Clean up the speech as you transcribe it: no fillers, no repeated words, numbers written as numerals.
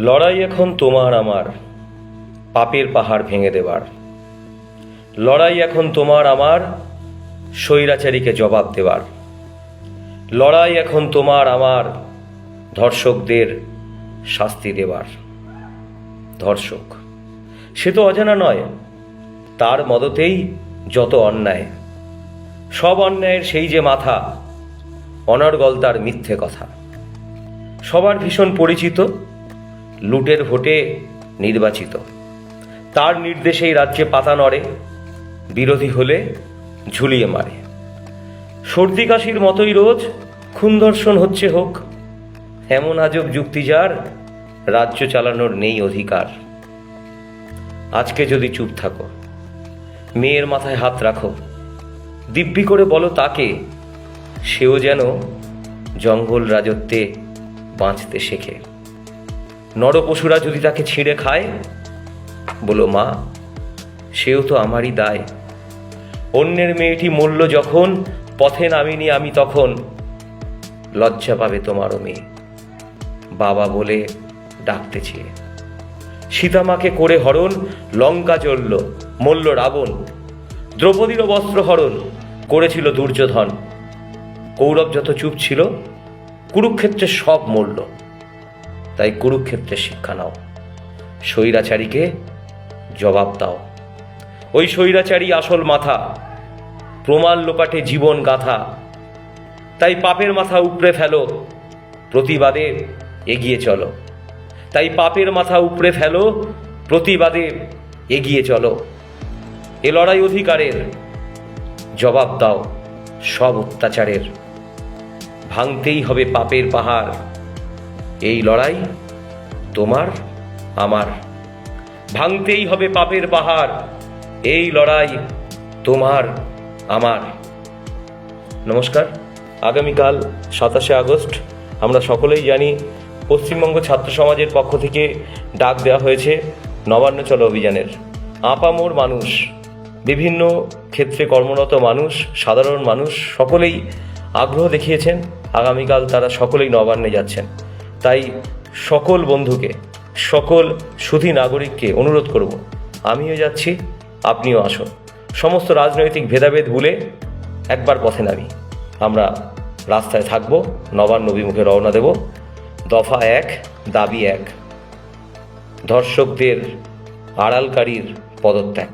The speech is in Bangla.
লড়াই এখন তোমার আমার পাপের পাহাড় ভেঙে দেবার। লড়াই এখন তোমার আমার স্বৈরাচারীকে জবাব দেবার। লড়াই এখন তোমার আমার ধর্ষকদের শাস্তি দেবার। ধর্ষক সে তো অজানা নয়, তার মদতেই যত অন্যায়। সব অন্যায়ের সেই যে মাথা, অনর্গল তার মিথ্যে কথা। সবার ভীষণ পরিচিত, লুটের ভোটে নির্বাচিত। তার নির্দেশেই রাজ্যে পাতা নড়ে, বিরোধী হলে ঝুলিয়ে মারে। সর্দি কাশির মতোই রোজ খুন ধর্ষণ হচ্ছে হোক, এমন আজব যুক্তি যার রাজ্য চালানোর নেই অধিকার। আজকে যদি চুপ থাকো, মেয়ের মাথায় হাত রাখো, দিব্যি করে বলো তাকে, সেও যেন জঙ্গল রাজত্বে বাঁচতে শেখে। নরপশুরা যদি তাকে ছিঁড়ে খায়, বলো মা সেও তো আমারই দায়। অন্যের মেয়েটি মূল্য যখন পথে নামিনি আমি, তখন লজ্জা পাবে তোমারও মেয়ে বাবা বলে ডাকতে চেয়ে। সীতামাকে করে হরণ লঙ্কা জ্বলল, মল্ল রাবণ। দ্রৌপদীরও বস্ত্র হরণ করেছিল দুর্যোধন। কৌরব যত চুপ ছিল, কুরুক্ষেত্রে সব মরল। তাই কুরুক্ষেত্রের শিক্ষা নাও, স্বৈরাচারীকে জবাব দাও। ওই স্বৈরাচারী আসল মাথা, প্রমাণ লোপাটে জীবন গাথা। তাই পাপের মাথা উপড়ে ফেলো, প্রতিবাদে এগিয়ে চলো। তাই পাপের মাথা উপড়ে ফেলো, প্রতিবাদে এগিয়ে চলো। এ লড়াই অধিকারের, জবাব দাও সব অত্যাচারের। ভাঙতেই হবে পাপের পাহাড়, এই লড়াই তোমার আমার। ভাঙতেই হবে পাপের পাহাড়, এই লড়াই তোমার আমার। নমস্কার। আগামীকাল 27শে আগস্ট আমরা সকলেই জানি পশ্চিমবঙ্গ ছাত্র সমাজের পক্ষ থেকে ডাক দেওয়া হয়েছে নবান্ন চলো অভিযানের। আপামর মানুষ, বিভিন্ন ক্ষেত্রে কর্মরত মানুষ, সাধারণ মানুষ সকলেই আগ্রহ দেখিয়েছেন। আগামীকাল তারা সকলেই নবান্নে যাচ্ছেন। তাই সকল বন্ধুকে, সকল সুধী নাগরিককে অনুরোধ করব, আমিও যাচ্ছি, আপনিও আসুন। সমস্ত রাজনৈতিক ভেদাভেদ ভুলে একবার পথে নামি। আমরা রাস্তায় থাকব, নবান্ন অভিমুখে রওনা দেব। দফা 1, দাবি 1, ধর্ষকদের আড়ালকারীর পদত্যাগ।